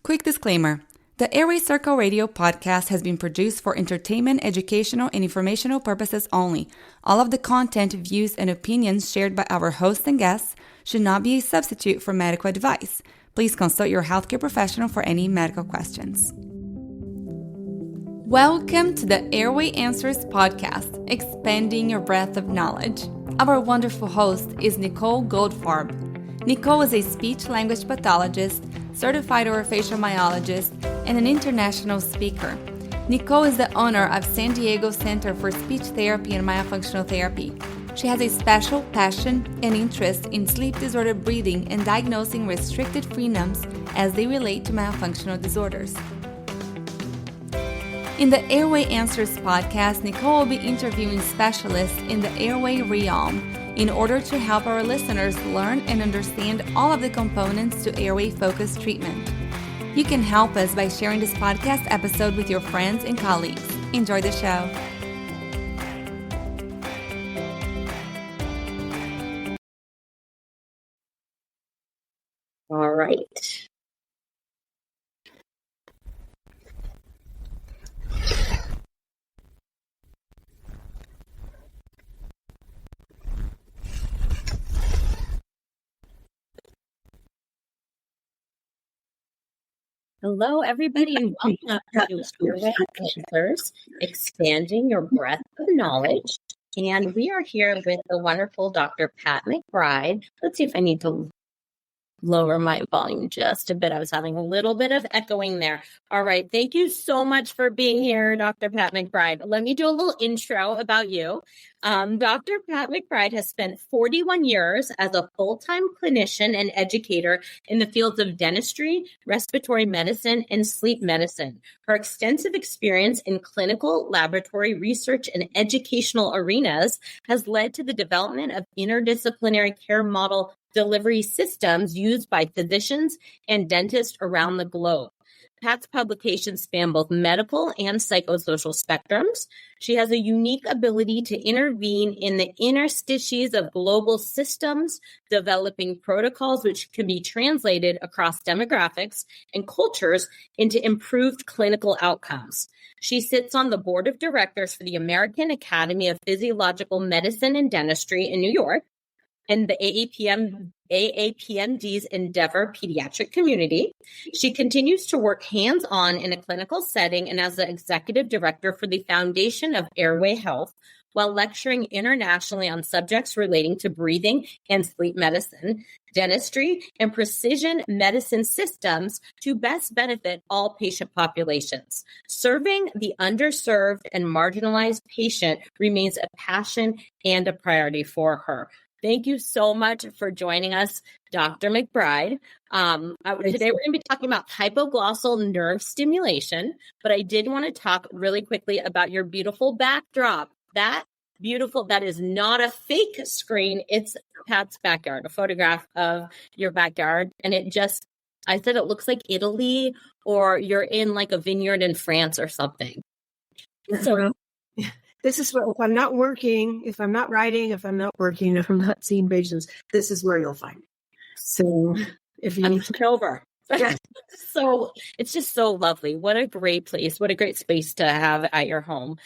Quick disclaimer. The Airway Circle Radio podcast has been produced for entertainment, educational, and informational purposes only. All of the content, views, and opinions shared by our hosts and guests should not be a substitute for medical advice. Please consult your healthcare professional for any medical questions. Welcome to the Airway Answers podcast, expanding your breadth of knowledge. Our wonderful host is Nicole Goldfarb. Nicole is a speech-language pathologist, certified orofacial myologist, and an international speaker. Nicole is the owner of San Diego Center for Speech Therapy and Myofunctional Therapy. She has a special passion and interest in sleep-disordered breathing and diagnosing restricted phrenolomes as they relate to myofunctional disorders. In the Airway Answers podcast, Nicole will be interviewing specialists in the airway realm in order to help our listeners learn and understand all of the components to airway-focused treatment. You can help us by sharing this podcast episode with your friends and colleagues. Enjoy the show. All right. Hello, everybody, and welcome to Airway Answers, expanding your breadth of knowledge. And we are here with the wonderful Dr. Pat McBride. Let's see if I need to lower my volume just a bit. I was having a little bit of echoing there. All right. Thank you so much for being here, Dr. Pat McBride. Let me do a little intro about you. Dr. Pat McBride has spent 41 years as a full-time clinician and educator in the fields of dentistry, respiratory medicine, and sleep medicine. Her extensive experience in clinical, laboratory research, and educational arenas has led to the development of interdisciplinary care model delivery systems used by physicians and dentists around the globe. Pat's publications span both medical and psychosocial spectrums. She has a unique ability to intervene in the interstices of global systems, developing protocols which can be translated across demographics and cultures into improved clinical outcomes. She sits on the board of directors for the American Academy of Physiological Medicine and Dentistry in New York, and the AAPMD's Endeavor Pediatric Community. She continues to work hands-on in a clinical setting and as the executive director for the Foundation of Airway Health, while lecturing internationally on subjects relating to breathing and sleep medicine, dentistry, and precision medicine systems to best benefit all patient populations. Serving the underserved and marginalized patient remains a passion and a priority for her. Thank you so much for joining us, Dr. McBride. Today we're going to be talking about hypoglossal nerve stimulation, but I did want to talk really quickly about your beautiful backdrop. That is not a fake screen. It's Pat's backyard, a photograph of your backyard. And I said it looks like Italy, or you're in like a vineyard in France or something. So this is what, if I'm not working, if I'm not writing, if I'm not working, if I'm not seeing patients, this is where you'll find me. So if you need to over. Yeah. So it's just so lovely. What a great place. What a great space to have at your home.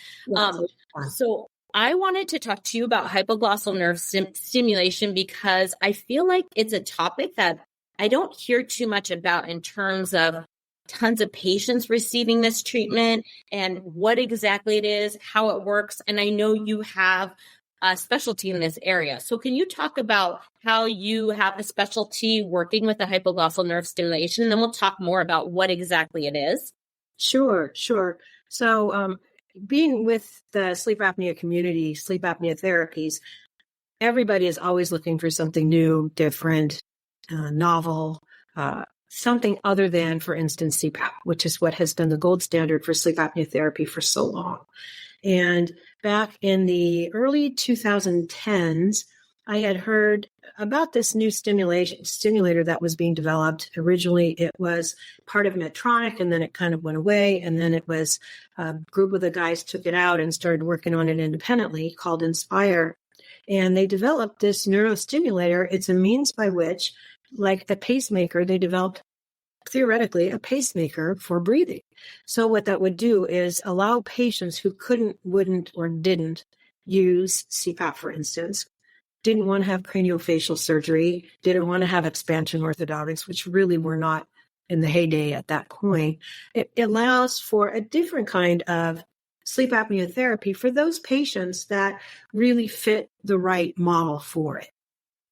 So I wanted to talk to you about hypoglossal nerve stimulation because I feel like it's a topic that I don't hear too much about in terms of tons of patients receiving this treatment and what exactly it is, how it works. And I know you have a specialty in this area. So can you talk about how you have a specialty working with the hypoglossal nerve stimulation? And then we'll talk more about what exactly it is. Sure. So being with the sleep apnea community, sleep apnea therapies, everybody is always looking for something new, different, novel, something other than, for instance, CPAP, which is what has been the gold standard for sleep apnea therapy for so long. And back in the early 2010s, I had heard about this new stimulator that was being developed. Originally, it was part of Medtronic, and then it kind of went away. And then it was a group of the guys took it out and started working on it independently, called Inspire. And they developed this neurostimulator. It's a means by which, like the pacemaker, they developed theoretically a pacemaker for breathing. So what that would do is allow patients who couldn't, wouldn't, or didn't use CPAP, for instance, didn't want to have craniofacial surgery, didn't want to have expansion orthodontics, which really were not in the heyday at that point. It allows for a different kind of sleep apnea therapy for those patients that really fit the right model for it.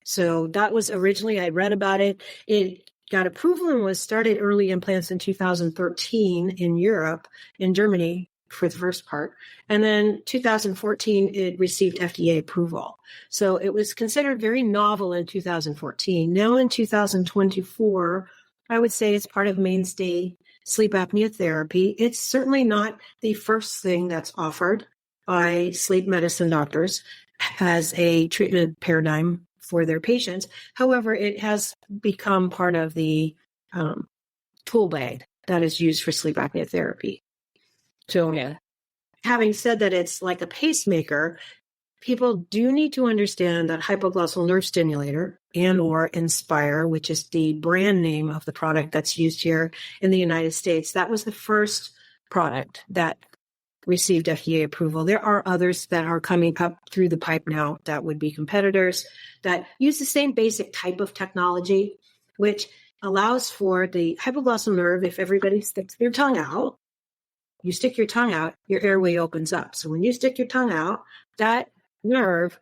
So that was originally, I read about it. It got approval and was started early implants in 2013 in Europe, in Germany for the first part. And then 2014, it received FDA approval. So it was considered very novel in 2014. Now in 2024, I would say it's part of mainstay sleep apnea therapy. It's certainly not the first thing that's offered by sleep medicine doctors as a treatment paradigm for their patients. However, it has become part of the tool bag that is used for sleep apnea therapy. So having said that it's like a pacemaker, people do need to understand that hypoglossal nerve stimulator and or Inspire, which is the brand name of the product that's used here in the United States, that was the first product that received FDA approval. There are others that are coming up through the pipe now that would be competitors that use the same basic type of technology, which allows for the hypoglossal nerve. If everybody sticks their tongue out, you stick your tongue out, your airway opens up. So when you stick your tongue out, that nerve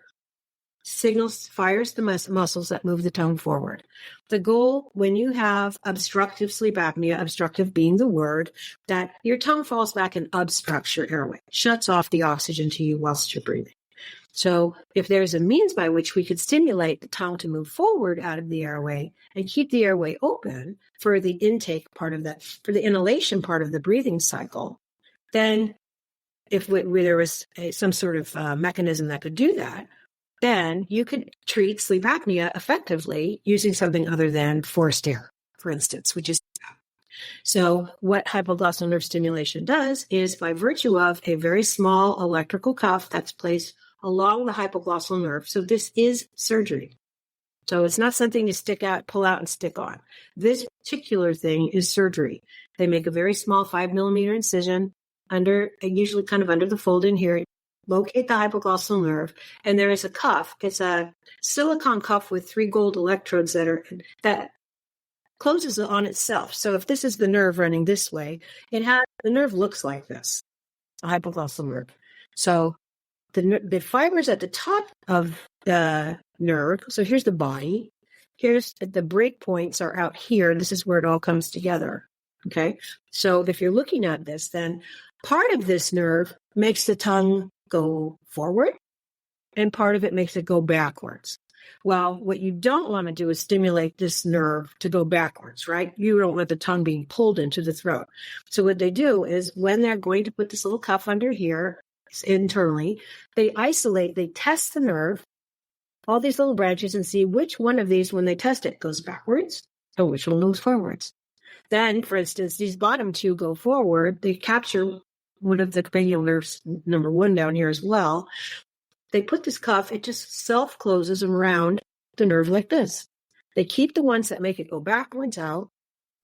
fires the muscles that move the tongue forward. The goal when you have obstructive sleep apnea, obstructive being the word, that your tongue falls back and obstructs your airway, shuts off the oxygen to you whilst you're breathing. So if there's a means by which we could stimulate the tongue to move forward out of the airway and keep the airway open for the intake part of that, for the inhalation part of the breathing cycle, then if there was some sort of mechanism that could do that, then you could treat sleep apnea effectively using something other than forced air, for instance, which is so what hypoglossal nerve stimulation does is by virtue of a very small electrical cuff that's placed along the hypoglossal nerve. So this is surgery. So it's not something you stick out, pull out, and stick on. This particular thing is surgery. They make a very small 5 millimeter incision usually kind of under the fold in here, locate the hypoglossal nerve, and there is a cuff. It's a silicone cuff with 3 gold electrodes that closes on itself. So if this is the nerve running this way, the nerve looks like this, a hypoglossal nerve. So the fibers at the top of the nerve, so here's the body, here's the break points are out here. This is where it all comes together. Okay. So if you're looking at this, then part of this nerve makes the tongue go forward and part of it makes it go backwards. Well, what you don't want to do is stimulate this nerve to go backwards, right? You don't want the tongue being pulled into the throat. So what they do is when they're going to put this little cuff under here internally, they test the nerve, all these little branches, and see which one of these, when they test it, goes backwards and which one goes forwards. Then, for instance, these bottom 2 go forward. They capture one of the cranial nerves, number 1 down here as well. They put this cuff, it just self-closes around the nerve like this. They keep the ones that make it go backwards out,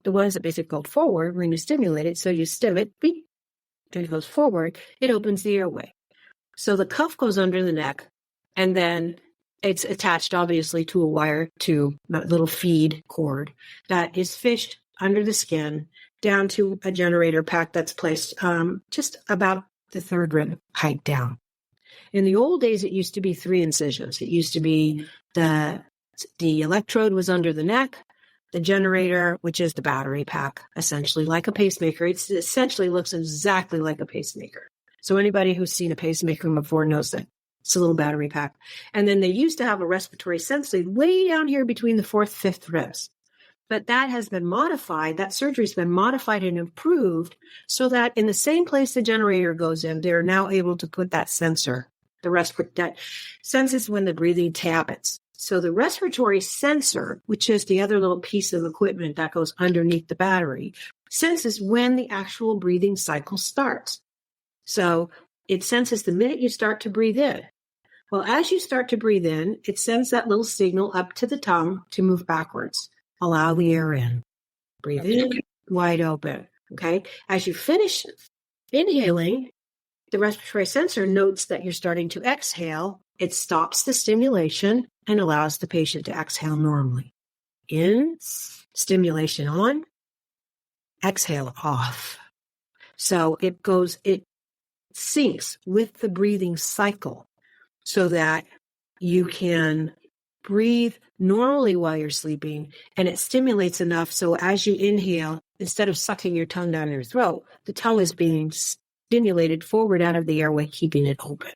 the ones that make it go forward when you stimulate it. So you stim it, beep, then it goes forward, it opens the airway. So the cuff goes under the neck, and then it's attached, obviously, to a wire to a little feed cord that is fished under the skin down to a generator pack that's placed just about the 3rd rib height down. In the old days, it used to be 3 incisions. It used to be the electrode was under the neck, the generator, which is the battery pack, essentially like a pacemaker. It essentially looks exactly like a pacemaker. So anybody who's seen a pacemaker before knows that it's a little battery pack. And then they used to have a respiratory sensor way down here between the 4th, 5th ribs. But that has been modified. That surgery's been modified and improved so that in the same place the generator goes in, they're now able to put that sensor, that senses when the breathing happens. So the respiratory sensor, which is the other little piece of equipment that goes underneath the battery, senses when the actual breathing cycle starts. So it senses the minute you start to breathe in. Well, as you start to breathe in, it sends that little signal up to the tongue to move backwards. Allow the air in. Breathe in, wide open. Okay. As you finish inhaling, the respiratory sensor notes that you're starting to exhale. It stops the stimulation and allows the patient to exhale normally. In, stimulation on, exhale off. So it syncs with the breathing cycle so that you can breathe normally while you're sleeping, and it stimulates enough so as you inhale, instead of sucking your tongue down your throat, the tongue is being stimulated forward out of the airway, keeping it open.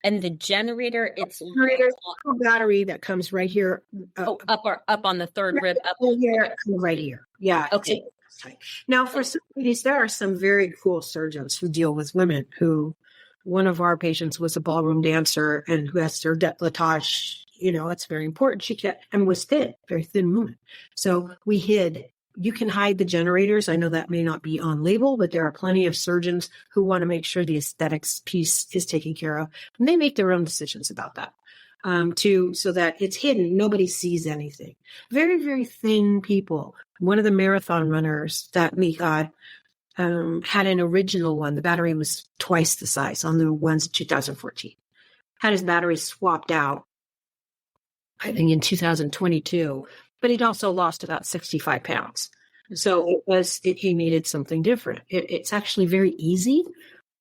And the generator, it's a battery that comes right here. Up on the third rib. Up here, right here. Yeah. Okay. Now, for some ladies, there are some very cool surgeons who deal with women who, one of our patients was a ballroom dancer and who has her décolletage, it's very important. And was thin, very thin woman. So you can hide the generators. I know that may not be on label, but there are plenty of surgeons who want to make sure the aesthetics piece is taken care of. And they make their own decisions about that. So that it's hidden. Nobody sees anything. Very, very thin people. One of the marathon runners that we got had an original one. The battery was twice the size on the ones in 2014. Had his battery swapped out, I think in 2022, but he'd also lost about 65 pounds. So he needed something different. It's actually very easy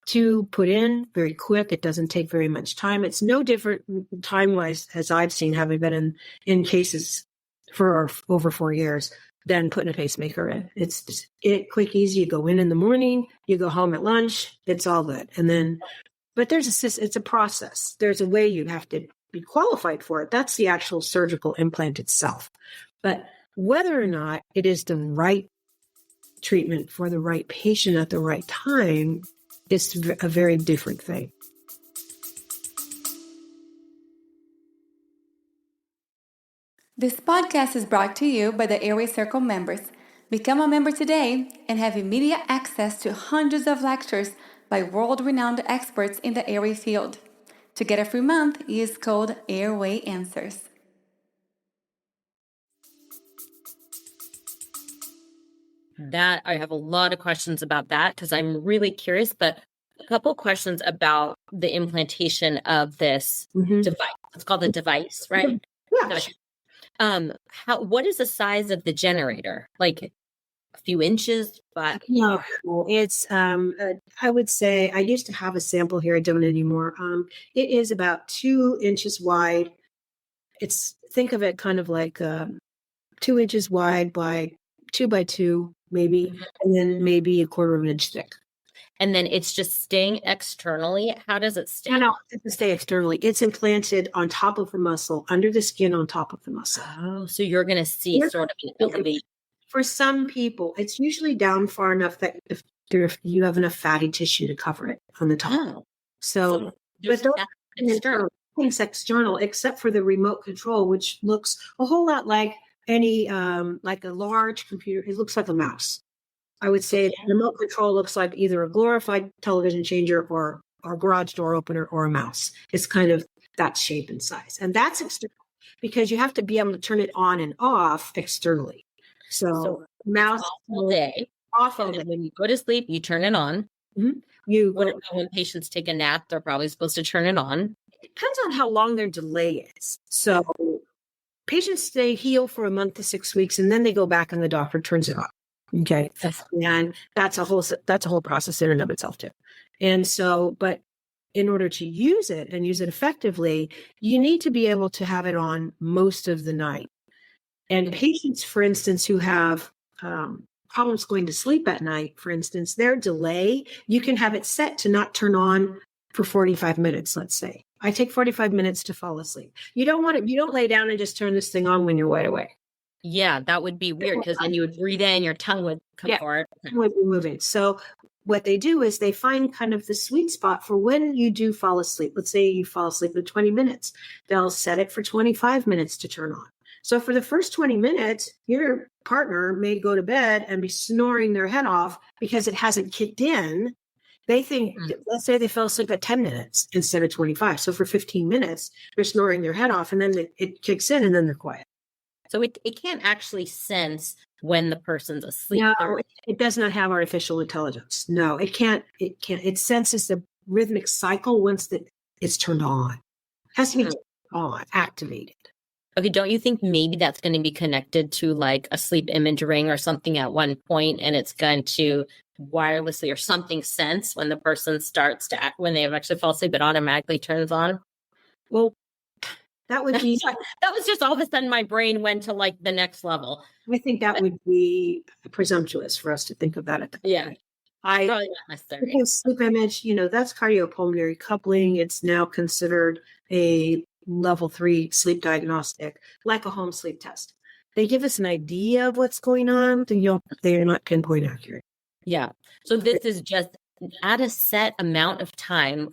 to put in, very quick. It doesn't take very much time. It's no different time-wise, as I've seen, having been in cases for over 4 years, than putting a pacemaker in. It's just quick, easy. You go in the morning, you go home at lunch, it's all good. And then, but it's a process. There's a way you have to be qualified for it. That's the actual surgical implant itself. But whether or not it is the right treatment for the right patient at the right time is a very different thing. This podcast is brought to you by the Airway Circle members. Become a member today and have immediate access to hundreds of lectures by world-renowned experts in the airway field. To get a free month, use code Airway Answers. That I have a lot of questions about that because I'm really curious, but a couple questions about the implantation of this device. It's called the device, right? Yeah. What is the size of the generator? Like a few inches? But no, it's I would say I used to have a sample here. I don't anymore. It is about 2 inches wide. Think of it kind of like 2 inches wide by 2 by 2, maybe, and then maybe 1/4 of an inch thick. And then it's just staying externally. How does it stay? No, it doesn't stay externally. It's implanted on top of the muscle, under the skin, on top of the muscle. Oh, so you're going to see sort of an elevation. For some people, it's usually down far enough that if you have enough fatty tissue to cover it on the top. Oh, so but things external, except for the remote control, which looks a whole lot like like a large computer. It looks like a mouse. I would say the remote control looks like either a glorified television changer or a garage door opener or a mouse. It's kind of that shape and size. And that's external because you have to be able to turn it on and off externally. So mouse all day. Off all day. When you go to sleep, you turn it on. Mm-hmm. When patients take a nap, they're probably supposed to turn it on. It depends on how long their delay is. So patients stay heal for a month to 6 weeks, and then they go back and the doctor turns it on. Okay. And that's a whole process in and of itself too. And so, but in order to use it and use it effectively, you need to be able to have it on most of the night. And patients, for instance, who have problems going to sleep at night, for instance, their delay, you can have it set to not turn on for 45 minutes, let's say. I take 45 minutes to fall asleep. You don't lay down and just turn this thing on when you're wide awake. Yeah, that would be weird because then you would breathe in, your tongue would come forward. It would be moving. So what they do is they find kind of the sweet spot for when you do fall asleep. Let's say you fall asleep in 20 minutes. They'll set it for 25 minutes to turn on. So for the first 20 minutes, your partner may go to bed and be snoring their head off because it hasn't kicked in. They think, let's say they fell asleep at 10 minutes instead of 25. So for 15 minutes, they're snoring their head off and then it kicks in and then they're quiet. So it can't actually sense when the person's asleep. No, it does not have artificial intelligence. No, it can't. It can't. It senses the rhythmic cycle once it's turned on. It has to be turned on, activated. Okay, don't you think maybe that's going to be connected to like a sleep image ring or something at one point, and it's going to wirelessly or something sense when the person starts to act, when they actually fall asleep, it automatically turns on? Well, that would be. That was just all of a sudden my brain went to like the next level. I think that would be presumptuous for us to think of that at the Yeah. point. Probably not necessary. Because sleep image, that's cardiopulmonary coupling. It's now considered a level 3 sleep diagnostic, like a home sleep test. They give us an idea of what's going on, they're not pinpoint accurate. Yeah. So this is just at a set amount of time.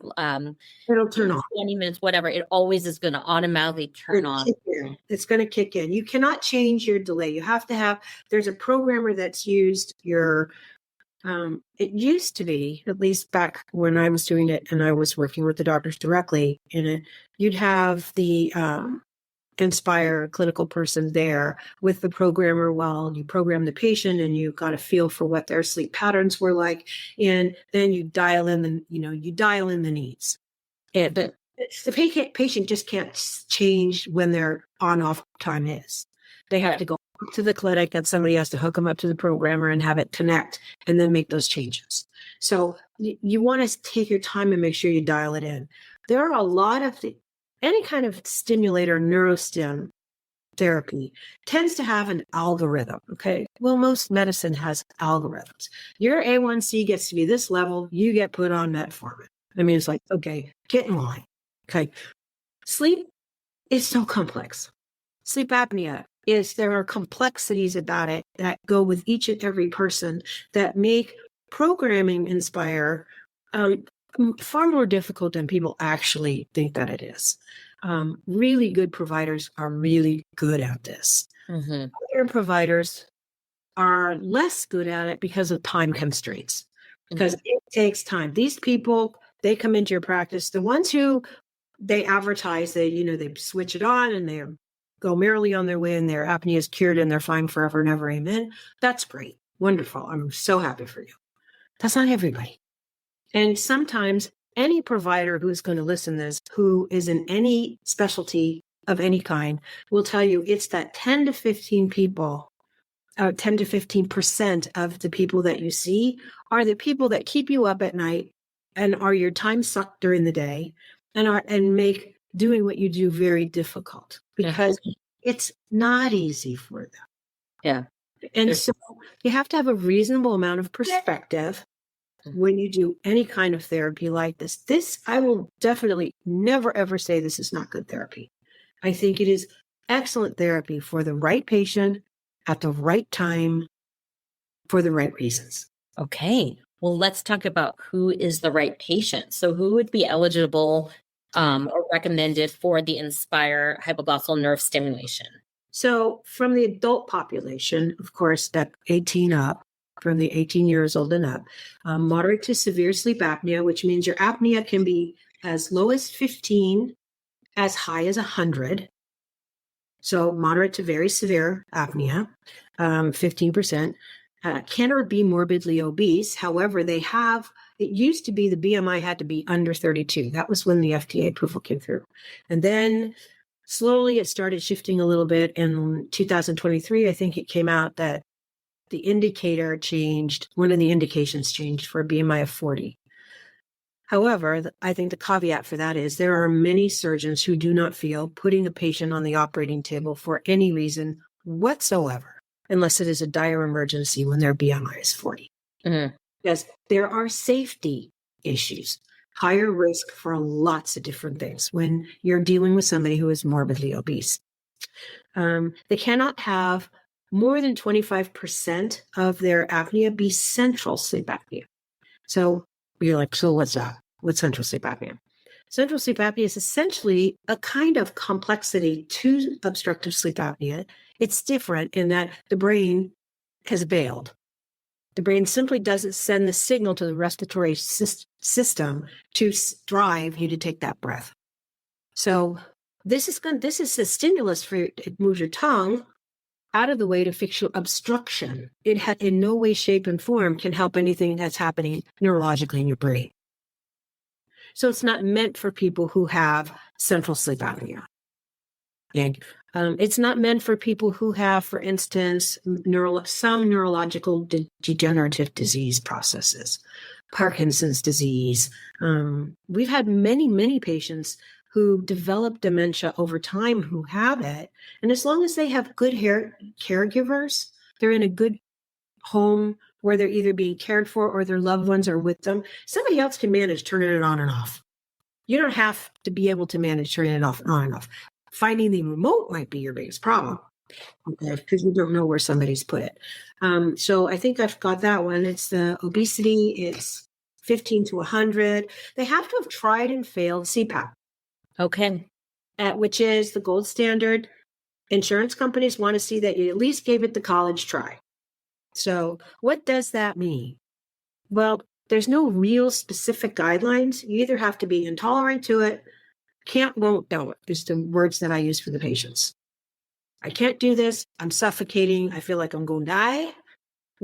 It'll turn on. 20 minutes, whatever. It always is going to automatically turn on. It's going to kick in. You cannot change your delay. You have to have, there's a programmer that's used it used to be, at least back when I was doing it and I was working with the doctors directly in it, you'd have the Inspire clinical person there with the programmer while you program the patient and you got a feel for what their sleep patterns were like. And then you dial in the needs. And the patient just can't change when their on-off time is. They have to go to the clinic and somebody has to hook them up to the programmer and have it connect and then make those changes. So you want to take your time and make sure you dial it in. There are a lot of any kind of stimulator, neurostim therapy tends to have an algorithm. Okay. Well, most medicine has algorithms. Your A1C gets to be this level, you get put on metformin. I mean, it's like, okay, get in line. Okay. Sleep is so complex. Sleep apnea there are complexities about it that go with each and every person that make programming Inspire far more difficult than people actually think that it is. Really good providers are really good at this. Mm-hmm. Other providers are less good at it because of time constraints, because it takes time. These people, they come into your practice, the ones who they advertise, they switch it on and they go merrily on their way and their apnea is cured and they're fine forever and ever. Amen. That's great. Wonderful. I'm so happy for you. That's not everybody. And sometimes any provider who's going to listen to this, who is in any specialty of any kind, will tell you it's that 10 to 15 people, 10 to 15% of the people that you see are the people that keep you up at night and are your time sucked during the day and make doing what you do very difficult because it's not easy for them. Yeah. And so you have to have a reasonable amount of perspective when you do any kind of therapy like this. This, I will definitely never, ever say this is not good therapy. I think it is excellent therapy for the right patient at the right time for the right reasons. Okay. Well, let's talk about who is the right patient. So who would be eligible or recommended for the Inspire hypoglossal nerve stimulation? So from the adult population, of course, that 18 up, from the 18 years old and up, moderate to severe sleep apnea, which means your apnea can be as low as 15, as high as 100. So moderate to very severe apnea, 15%. Cannot be morbidly obese. However, it used to be the BMI had to be under 32. That was when the FDA approval came through. And then slowly it started shifting a little bit. In 2023, I think it came out that the indicator changed. One of the indications changed for a BMI of 40. However, I think the caveat for that is there are many surgeons who do not feel putting a patient on the operating table for any reason whatsoever, unless it is a dire emergency when their BMI is 40. Mm-hmm. Because there are safety issues, higher risk for lots of different things when you're dealing with somebody who is morbidly obese. They cannot have more than 25% of their apnea be central sleep apnea. So you're like, so what's that? What's central sleep apnea? Central sleep apnea is essentially a kind of complexity to obstructive sleep apnea. It's different in that the brain has bailed. The brain simply doesn't send the signal to the respiratory system to drive you to take that breath. So this is a stimulus for you. It moves your tongue, out of the way to fix your obstruction. It in no way, shape, and form can help anything that's happening neurologically in your brain. So it's not meant for people who have central sleep apnea. And it's not meant for people who have, for instance, some neurological degenerative disease processes, Parkinson's disease. We've had many, many patients who develop dementia over time who have it. And as long as they have good caregivers, they're in a good home where they're either being cared for or their loved ones are with them, somebody else can manage turning it on and off. You don't have to be able to manage turning it off and on and off. Finding the remote might be your biggest problem, okay, because you don't know where somebody's put it. So I think I've got that one. It's the obesity. It's 15 to 100. They have to have tried and failed CPAP. Okay. Which is the gold standard. Insurance companies want to see that you at least gave it the college try. So what does that mean? Well, there's no real specific guidelines. You either have to be intolerant to it, can't, won't, don't. It's the words that I use for the patients. I can't do this. I'm suffocating. I feel like I'm going to die.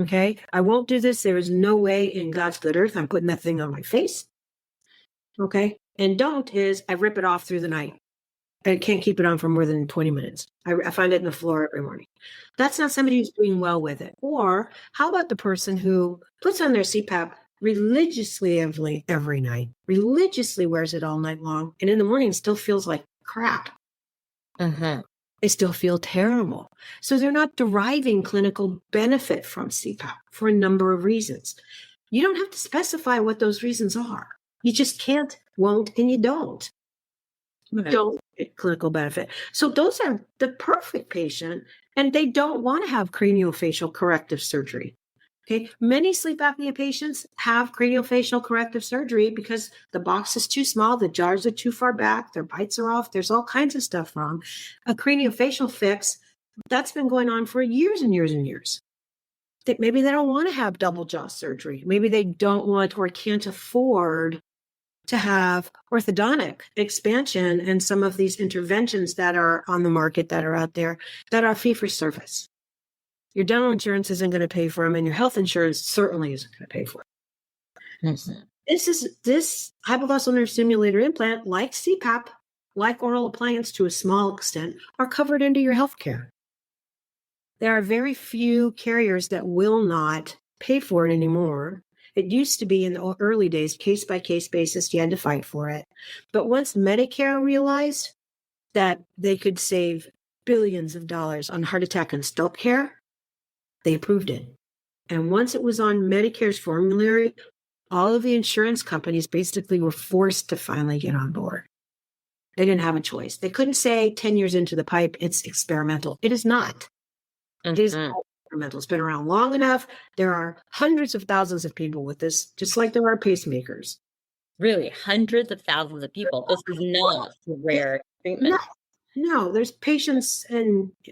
Okay. I won't do this. There is no way in God's good earth I'm putting that thing on my face. Okay. And don't is I rip it off through the night. I can't keep it on for more than 20 minutes. I find it in the floor every morning. That's not somebody who's doing well with it. Or how about the person who puts on their CPAP religiously every night, religiously wears it all night long, and in the morning still feels like crap. They still feel terrible. So they're not deriving clinical benefit from CPAP for a number of reasons. You don't have to specify what those reasons are. You just can't, won't, and you don't. Don't get clinical benefit. So those are the perfect patient, and they don't want to have craniofacial corrective surgery. Okay, many sleep apnea patients have craniofacial corrective surgery because the box is too small, the jars are too far back, their bites are off, there's all kinds of stuff wrong. A craniofacial fix, that's been going on for years and years and years. Maybe they don't want to have double jaw surgery. Maybe they don't want or can't afford to have orthodontic expansion and some of these interventions that are on the market that are out there that are fee for service. Your dental insurance isn't going to pay for them, and your health insurance certainly isn't going to pay for it. This hypoglossal nerve stimulator implant, like CPAP, like oral appliance to a small extent, are covered into your health care. There are very few carriers that will not pay for it anymore. It used to be in the early days, case-by-case basis, you had to fight for it. But once Medicare realized that they could save billions of dollars on heart attack and stroke care, they approved it. And once it was on Medicare's formulary, all of the insurance companies basically were forced to finally get on board. They didn't have a choice. They couldn't say 10 years into the pipe, it's experimental. It is not. It is not experimental. It's been around long enough. There are hundreds of thousands of people with this, just like there are pacemakers. Really? Hundreds of thousands of people. This is not a rare treatment. No, there's patients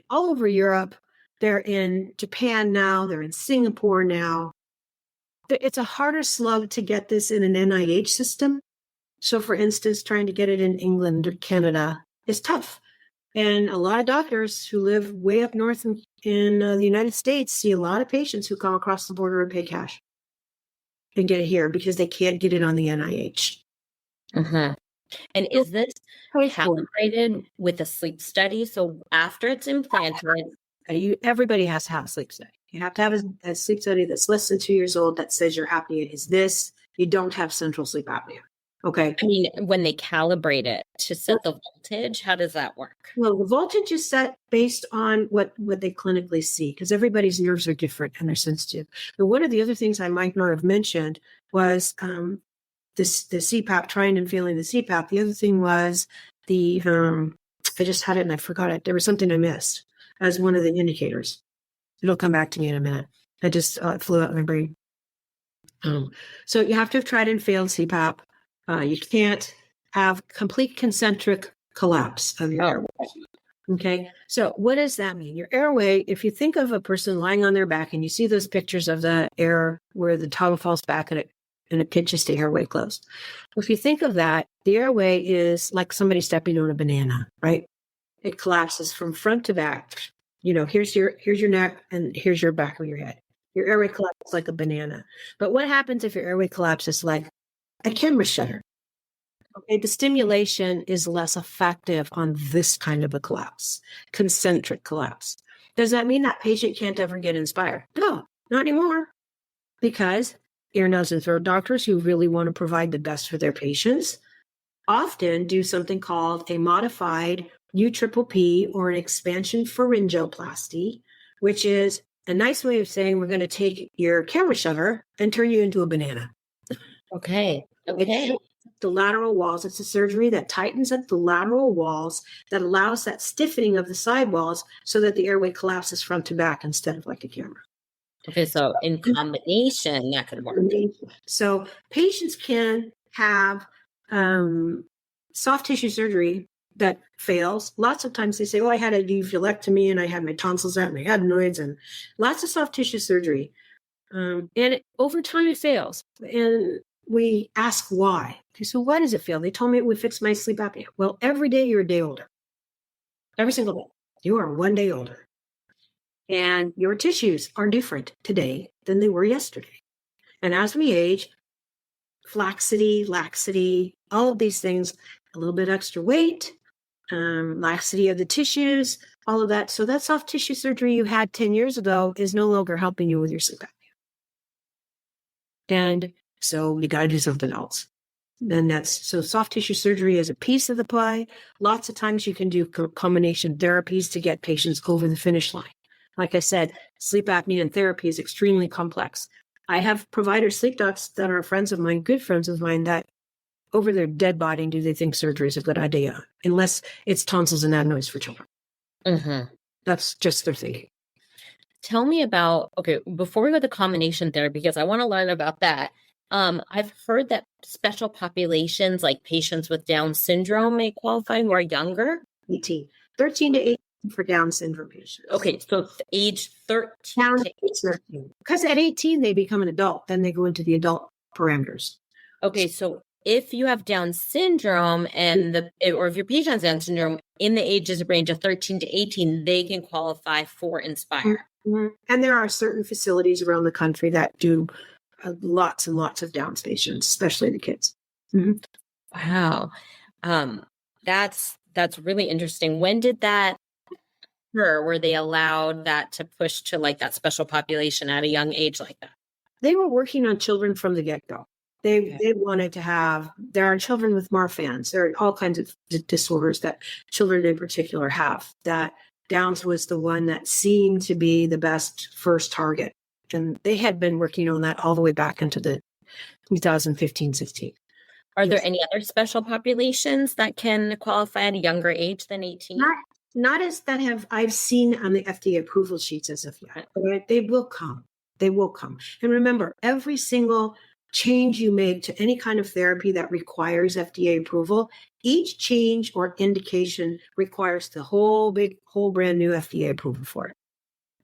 all over Europe. They're in Japan now. They're in Singapore now. It's a harder slug to get this in an NIH system. So, for instance, trying to get it in England or Canada is tough. And a lot of doctors who live way up north in the United States see a lot of patients who come across the border and pay cash and get it here because they can't get it on the NIH. And is this calibrated with a sleep study? So after it's implanted, everybody has to have a sleep study. You have to have a sleep study that's less than 2 years old that says your apnea is this. You don't have central sleep apnea. Okay. I mean, when they calibrate it to set the voltage, how does that work? Well, the voltage is set based on what they clinically see, because everybody's nerves are different and they're sensitive. But one of the other things I might not have mentioned was the CPAP, trying and failing the CPAP. The other thing was I just had it and I forgot it. There was something I missed as one of the indicators. It'll come back to me in a minute. I just it flew out of my brain. So you have to have tried and failed CPAP. You can't have complete concentric collapse of your airway. Okay. So what does that mean? Your airway, if you think of a person lying on their back and you see those pictures of the air where the tongue falls back and it pinches the airway closed. If you think of that, the airway is like somebody stepping on a banana, right? It collapses from front to back. Here's your neck and here's your back of your head. Your airway collapses like a banana. But what happens if your airway collapses like a camera shutter? Okay, the stimulation is less effective on this kind of a collapse, concentric collapse. Does that mean that patient can't ever get inspired? No, not anymore. Because ear, nose, and throat doctors who really want to provide the best for their patients often do something called a modified UPPP or an expansion pharyngoplasty, which is a nice way of saying we're going to take your camera shutter and turn you into a banana. Okay. The lateral walls. It's a surgery that tightens up the lateral walls that allows that stiffening of the side walls so that the airway collapses front to back instead of like a camera. Okay, so in combination, that could work. So patients can have soft tissue surgery that fails. Lots of times they say, I had a uvullectomy and I had my tonsils out and my adenoids and lots of soft tissue surgery. Over time it fails. And we ask why. Okay, so why does it fail? They told me it would fix my sleep apnea. Well, every day you're a day older. Every single day. You are one day older. And your tissues are different today than they were yesterday. And as we age, flaccity, laxity, all of these things, a little bit extra weight, laxity of the tissues, all of that. So that soft tissue surgery you had 10 years ago is no longer helping you with your sleep apnea. And so you got to do something else. And so soft tissue surgery is a piece of the pie. Lots of times you can do combination therapies to get patients over the finish line. Like I said, sleep apnea and therapy is extremely complex. I have provider sleep docs that are friends of mine, good friends of mine, that over their dead body do they think surgery is a good idea, unless it's tonsils and adenoids for children. Mm-hmm. That's just their thinking. Tell me about, before we go to combination therapy, because I want to learn about that. I've heard that special populations like patients with Down syndrome may qualify who are younger. 13 to 18 for Down syndrome patients. Okay, so age 13. Down to 13. Because at 18, they become an adult. Then they go into the adult parameters. Okay, so if you have Down syndrome or if your patient has Down syndrome in the ages range of 13 to 18, they can qualify for Inspire. Mm-hmm. And there are certain facilities around the country that do lots and lots of Down patients, especially the kids. Mm-hmm. Wow. That's really interesting. When did that occur? Were they allowed that to push to like that special population at a young age like that? They were working on children from the get-go. They wanted to have, there are children with Marfan's. There are all kinds of disorders that children in particular have. That Downs was the one that seemed to be the best first target. And they had been working on that all the way back into the 2015-16. Are there any other special populations that can qualify at a younger age than 18? Not as that I've seen on the FDA approval sheets as of yet, but they will come. They will come. And remember, every single change you make to any kind of therapy that requires FDA approval, each change or indication requires the whole brand new FDA approval for it.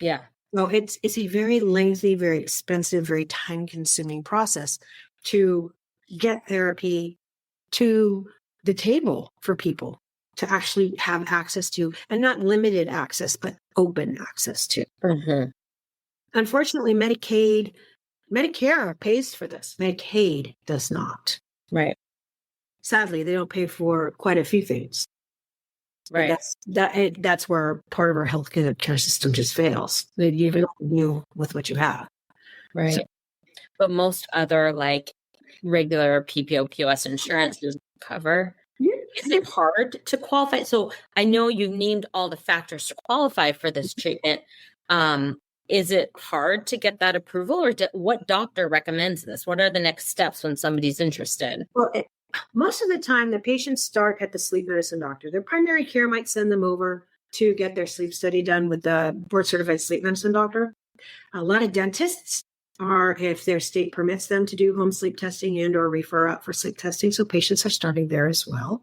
Yeah. So it's a very lengthy, very expensive, very time-consuming process to get therapy to the table for people to actually have access to, and not limited access, but open access to. Mm-hmm. Unfortunately, Medicare pays for this. Medicaid does not. Right. Sadly, they don't pay for quite a few things. Right. That's where part of our healthcare system just fails. That you don't deal with what you have. Right. So, but most other like regular PPO, POS insurance doesn't cover. Is it hard to qualify? So I know you've named all the factors to qualify for this treatment. Is it hard to get that approval, or what doctor recommends this? What are the next steps when somebody's interested? Well, most of the time, the patients start at the sleep medicine doctor. Their primary care might send them over to get their sleep study done with the board-certified sleep medicine doctor. A lot of dentists are, if their state permits them to do home sleep testing and or refer out for sleep testing, so patients are starting there as well.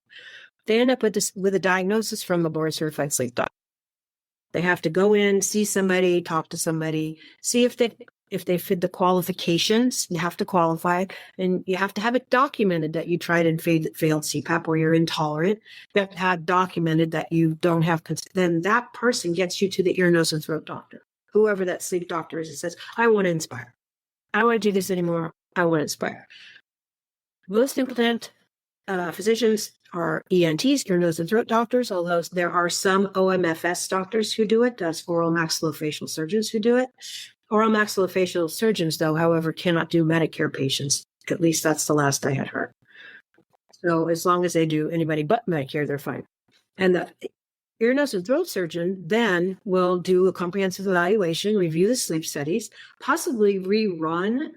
They end up with a diagnosis from a board-certified sleep doctor. They have to go in, see somebody, talk to somebody, see if if they fit the qualifications, you have to qualify, and you have to have it documented that you tried and failed CPAP or you're intolerant. You have to have documented that you don't have, then that person gets you to the ear, nose, and throat doctor, whoever that sleep doctor is, and says, I want to Inspire. I don't want to do this anymore. I want to Inspire. Most implant physicians are ENTs, ear, nose, and throat doctors, although there are some OMFS doctors who do it. That's oral maxillofacial surgeons who do it. Oral maxillofacial surgeons, though, however, cannot do Medicare patients. At least that's the last I had heard. So as long as they do anybody but Medicare, they're fine. And the ear, nose, and throat surgeon then will do a comprehensive evaluation, review the sleep studies, possibly rerun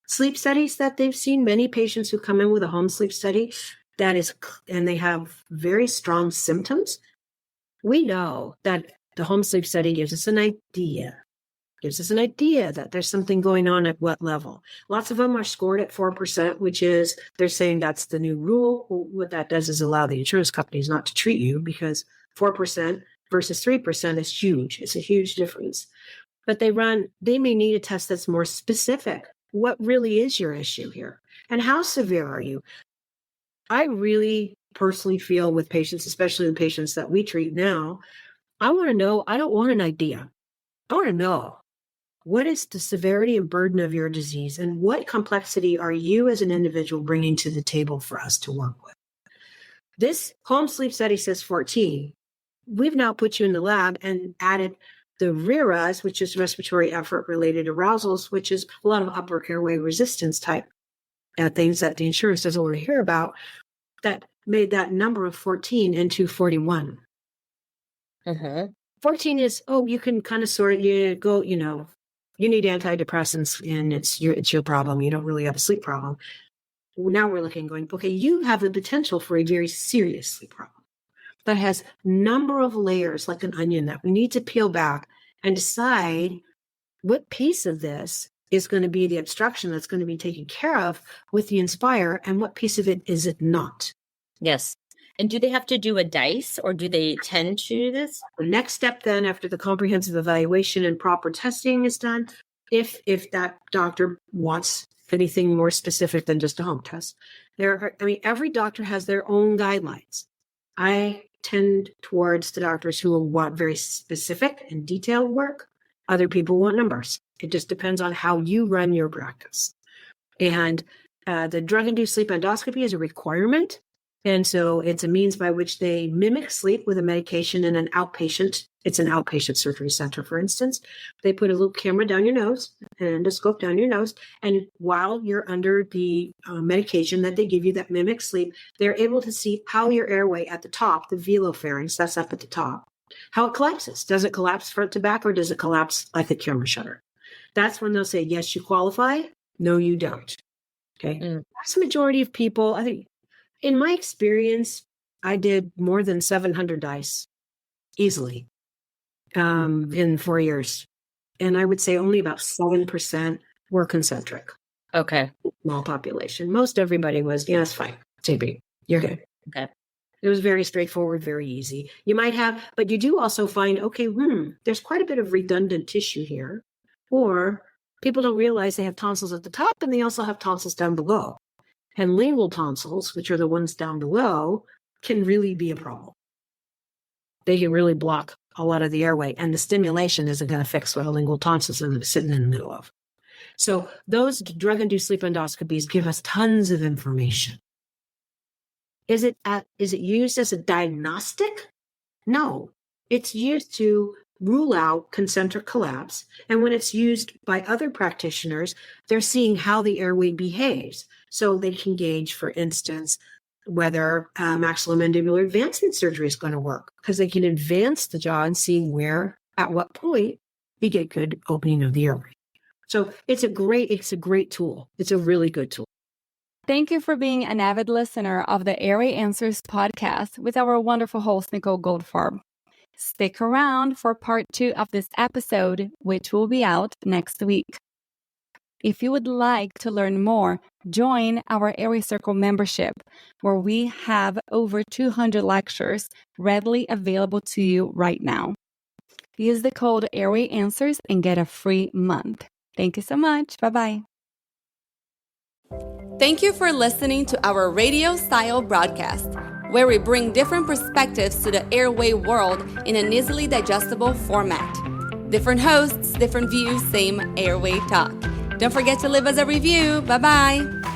sleep studies that they've seen. Many patients who come in with a home sleep study and they have very strong symptoms. We know that the home sleep study gives us an idea that there's something going on at what level. Lots of them are scored at 4%, which is, they're saying that's the new rule. What that does is allow the insurance companies not to treat you, because 4% versus 3% is huge. It's a huge difference. But they may need a test that's more specific. What really is your issue here? And how severe are you? I really personally feel with patients, especially the patients that we treat now, I want to know, I don't want an idea. I want to know, what is the severity and burden of your disease, and what complexity are you as an individual bringing to the table for us to work with? This home sleep study says 14. We've now put you in the lab and added the RERAs, which is respiratory effort related arousals, which is a lot of upper airway resistance type things that the insurance doesn't want to hear about, that made that number of 14 into 41. 14 is, you can kind of sort of go, you need antidepressants and it's your problem. You don't really have a sleep problem. Now we're looking, going, okay, you have the potential for a very serious sleep problem that has number of layers like an onion that we need to peel back and decide what piece of this is going to be the obstruction that's going to be taken care of with the Inspire, and what piece of it is it not. Yes. And do they have to do a DICE, or do they tend to do this? The next step then, after the comprehensive evaluation and proper testing is done, if that doctor wants anything more specific than just a home test, every doctor has their own guidelines. I tend towards the doctors who will want very specific and detailed work. Other people want numbers. It just depends on how you run your practice. And the drug-induced sleep endoscopy is a requirement. And so it's a means by which they mimic sleep with a medication in an outpatient. It's an outpatient surgery center, for instance. They put a little camera down your nose, an endoscope down your nose. And while you're under the medication that they give you that mimics sleep, they're able to see how your airway at the top, the velopharynx, that's up at the top, how it collapses. Does it collapse front to back, or does it collapse like a camera shutter? That's when they'll say, yes, you qualify. No, you don't. Okay. That's the majority of people. I think, in my experience, I did more than 700 DICE easily in 4 years. And I would say only about 7% were concentric. Okay. Small population. Most everybody was, it's fine. TB. You're good. Okay. It was very straightforward, very easy. You might have, but you do also find, okay, there's quite a bit of redundant tissue here. Or people don't realize they have tonsils at the top and they also have tonsils down below. And lingual tonsils, which are the ones down below, can really be a problem. They can really block a lot of the airway, and the stimulation isn't going to fix what a lingual tonsil is sitting in the middle of. So those drug-induced sleep endoscopies give us tons of information. Is it used as a diagnostic? No, it's used to rule out concentric collapse. And when it's used by other practitioners, they're seeing how the airway behaves. So they can gauge, for instance, whether maxillomandibular advancement surgery is going to work, because they can advance the jaw and see where, at what point, you get good opening of the airway. So it's a great tool. It's a really good tool. Thank you for being an avid listener of the Airway Answers podcast with our wonderful host, Nicole Goldfarb. Stick around for part 2 of this episode, which will be out next week. If you would like to learn more, join our Airway Circle membership, where we have over 200 lectures readily available to you right now. Use the code Airway Answers and get a free month. Thank you so much. Bye-bye. Thank you for listening to our radio-style broadcast, where we bring different perspectives to the airway world in an easily digestible format. Different hosts, different views, same airway talk. Don't forget to leave us a review. Bye-bye.